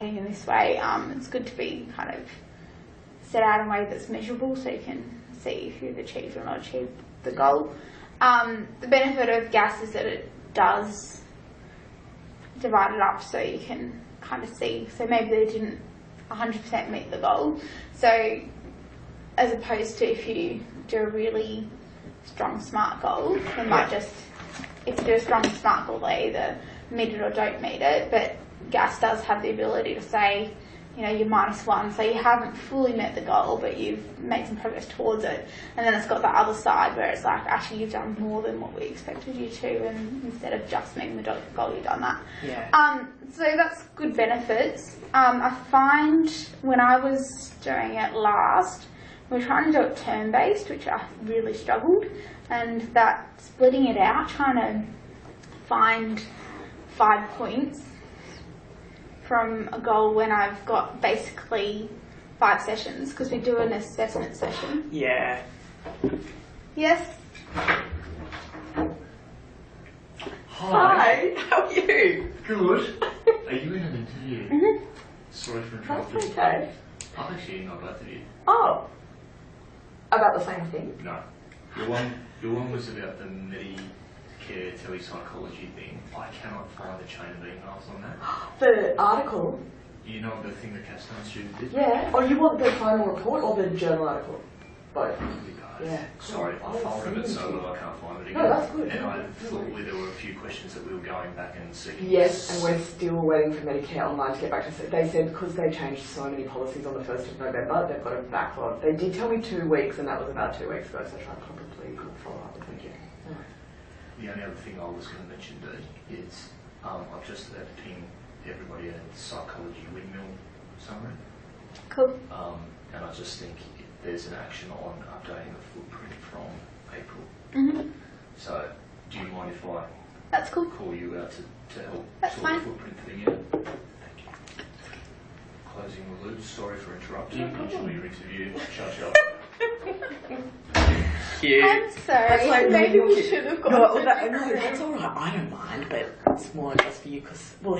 in this way, it's good to be kind of set out in a way that's measurable so you can see if you've achieved or not achieved the goal. The benefit of gas is that it does divide it up so you can kind of see. So maybe they didn't 100% meet the goal. So as opposed to if you do a really strong SMART goal, they might just, if you do a strong SMART goal, they either meet it or don't meet it. But gas does have the ability to say, you know, you're -1, so you haven't fully met the goal, but you've made some progress towards it. And then it's got the other side where it's like, actually, you've done more than what we expected you to, and instead of just meeting the goal, you've done that. Yeah. So that's good benefits. I find when I was doing it last, we were trying to do it term-based, which I really struggled, and that splitting it out, trying to find 5 points from a goal when I've got basically 5 sessions, because we do an assessment session. Yeah. Yes? Hi, how are you? Good. Are you in an interview? Mm-hmm. Sorry for interrupting. That's okay. I'm actually not both of you. Oh. About the same thing? No. Your one was about the Medicare telepsychology thing. I cannot find the chain of emails on that. The article? You know the thing the Capstone student did? Yeah. Oh, you want the final report or the journal article? Both. Yeah. Sorry, I folded it so that I can't find it again. No, that's good. And I thought there were a few questions that we were going back and seeking. Yes, and we're still waiting for Medicare Online to get back to us. They said because they changed so many policies on the 1st of November, they've got a backlog. They did tell me 2 weeks, and that was about 2 weeks ago, so I probably could follow up with Medicare. The only other thing I was going to mention, Dee, is I've just pinged everybody a psychology windmill summary. Cool. And I just think there's an action on updating the footprint from April. Mm-hmm. So, do you mind if I That's cool. call you out to help That's sort fine. the footprint thing out? Thank you. Closing the loop. Sorry for interrupting. Enjoy your interview. Shut. I'm sorry. like Maybe really we should have gone. No, that's all right. I don't mind, but it's more just for you because, well,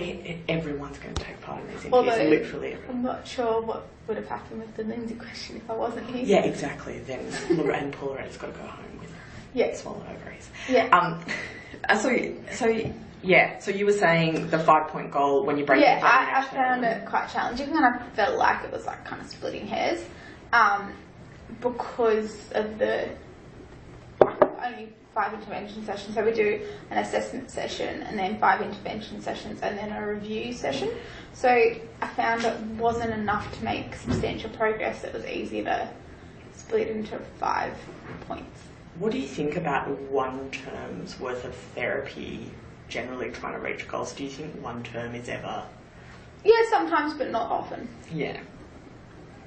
everyone's going to take part in these interviews. Although, Literally everyone. I'm not sure what would have happened with the Lindsay question if I wasn't here. Yeah, exactly. Then Lorraine Paulette's got to go home with swollen ovaries. Yeah. So you were saying the 5-point goal when you break it down. Yeah, I found it quite challenging, and I felt like it was like kind of splitting hairs, because of the only 5 intervention sessions. So we do an assessment session and then 5 intervention sessions and then a review session. So I found it wasn't enough to make substantial progress. It was easy to split into 5 points. What do you think about 1 term's worth of therapy generally trying to reach goals? Do you think 1 term is ever... Yeah, sometimes, but not often. Yeah.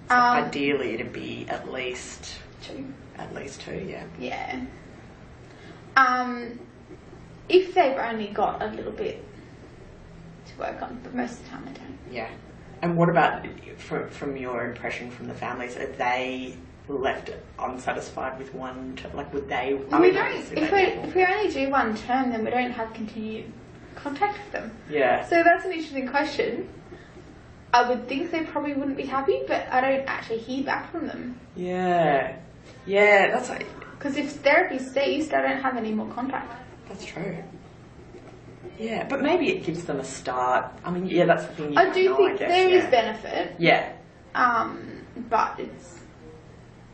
So ideally it'd be at least 2. At least 2, yeah. Yeah. If they've only got a little bit to work on, but most of the time they don't. Yeah. And what about, from your impression from the families, are they left unsatisfied with 1 term? Like, would they... We don't. If we only do 1 term, then we don't have continued contact with them. Yeah. So that's an interesting question. I would think they probably wouldn't be happy, but I don't actually hear back from them. Yeah. Yeah, that's like... Because if therapy ceased, I don't have any more contact. That's true. Yeah, but maybe it gives them a start. I mean, yeah, that's the thing. I do think there is benefit. Yeah. But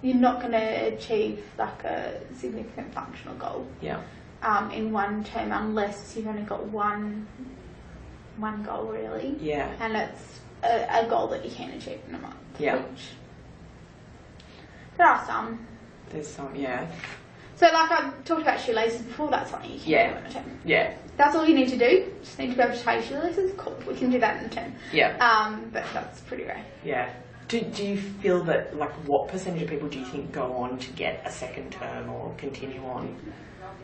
you're not going to achieve like a significant functional goal. Yeah. In 1 term, unless you've only got one goal really. Yeah. And it's a goal that you can achieve in a month. Yeah. Which there are some. There's some, yeah. So like I talked about shoelaces before, that's something you can do in a term. Yeah. That's all you need to do. Just need to be able to tie your shoelaces. Cool, we can do that in a term. Yeah. But that's pretty rare. Yeah. Do you feel that, like, what percentage of people do you think go on to get a 2nd term or continue on?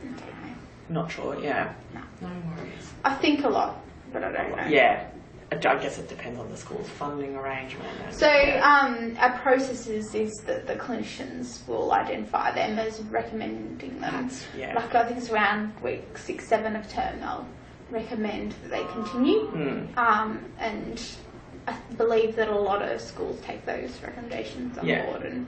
I don't know. Not sure, yeah. No. No worries. I think a lot, but I don't know. Yeah. I guess it depends on the school's funding arrangement. So our process is that the clinicians will identify them as recommending them. Like I think it's around week 6, 7 of term they'll recommend that they continue. And I believe that a lot of schools take those recommendations on board and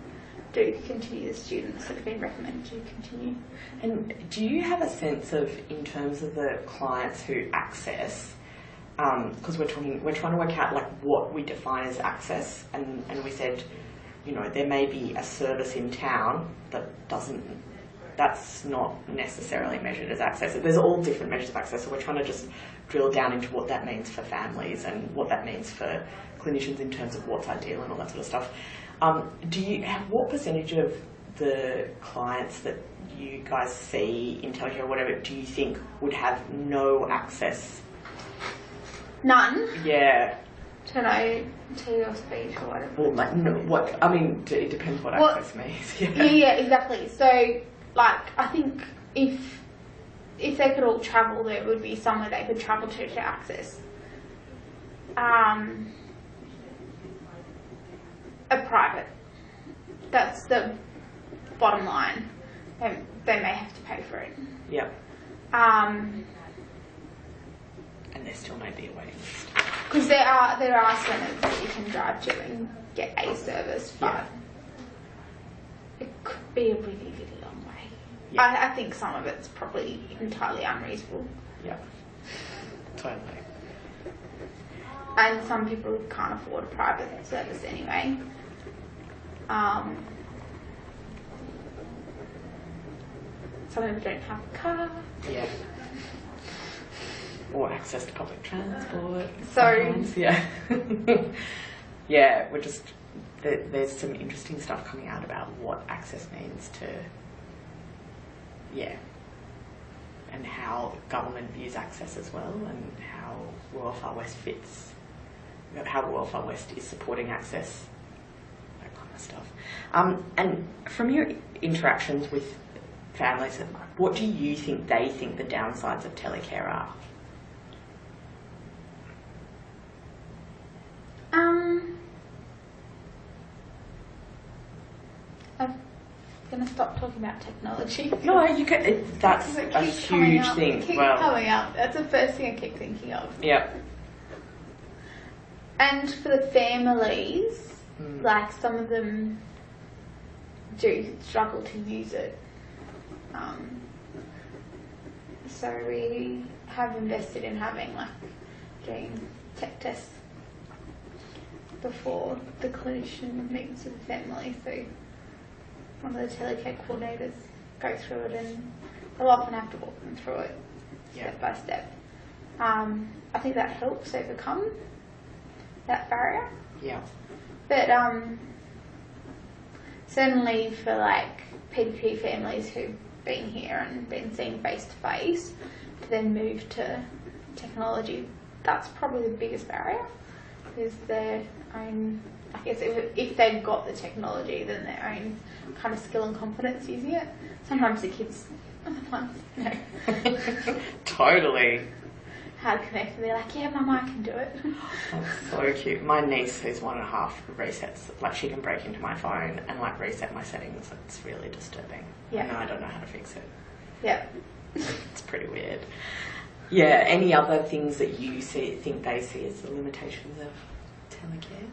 do continue the students that have been recommended to continue. And do you have a sense of, in terms of the clients who access, because we're trying to work out like what we define as access, and we said, you know, there may be a service in town that's not necessarily measured as access. There's all different measures of access, so we're trying to just drill down into what that means for families and what that means for clinicians in terms of what's ideal and all that sort of stuff. What percentage of the clients that you guys see in telecare or whatever do you think would have no access? None. Yeah. To know T or speech or whatever. Well, like, no, what, I mean, it depends what access means. Yeah, exactly. So, like, I think if they could all travel, there would be somewhere they could travel to access. A private. That's the bottom line. They may have to pay for it. Yep. And there still may be a waiting list. Because there are centres that you can drive to and get a service, but it could be a really, really long way. Yeah. I think some of it's probably entirely unreasonable. Yeah. Totally. And some people can't afford a private service anyway. Some people don't have a car. Yeah. Or access to public transport. So, yeah. Yeah, there's some interesting stuff coming out about what access means to, and how government views access as well, and how Royal Far West fits, how Royal Far West is supporting access, that kind of stuff. And from your interactions with families, what do you think they think the downsides of telecare are? I'm going to stop talking about technology. No, you can. That's a huge thing. It keeps coming up. That's the first thing I keep thinking of. Yep. And for the families, like some of them do struggle to use it. So we have invested in doing tech tests before the clinician meets with the family. So one of the telecare coordinators go through it, and they'll often have to walk them through it step by step. I think that helps overcome that barrier. Yeah. But certainly for like PDP families who've been here and been seen face to face, to then move to technology, that's probably the biggest barrier. Is their own, I guess if they've got the technology, then their own kind of skill and confidence using it. Sometimes the kids are the ones, Totally. How to connect, and they're like, yeah, Mum, I can do it. That's so cute. My niece, who's 1.5, resets, like she can break into my phone and like reset my settings. It's really disturbing. Yeah. And I don't know how to fix it. Yeah. It's pretty weird. Yeah, any other things that you think they see as the limitations of telecare?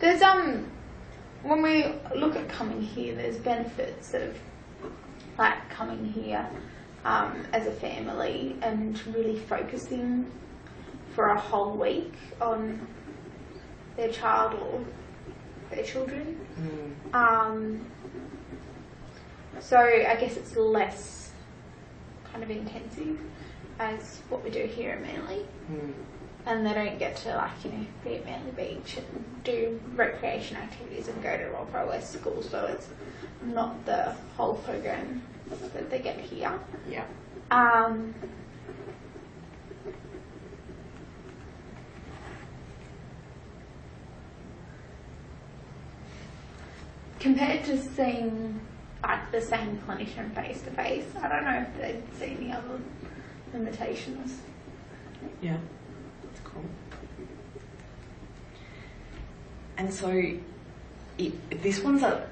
There's when we look at coming here, there's benefits of like coming here as a family and really focusing for a whole week on their child or their children. So I guess it's less kind of intensive as what we do here at Manly. And they don't get to be at Manly Beach and do recreation activities and go to Royal Far West school, so it's not the whole program that they get here. Yeah. Compared to seeing the same clinician face to face, I don't know if they'd see any other limitations. Yeah. Cool. And so this one's a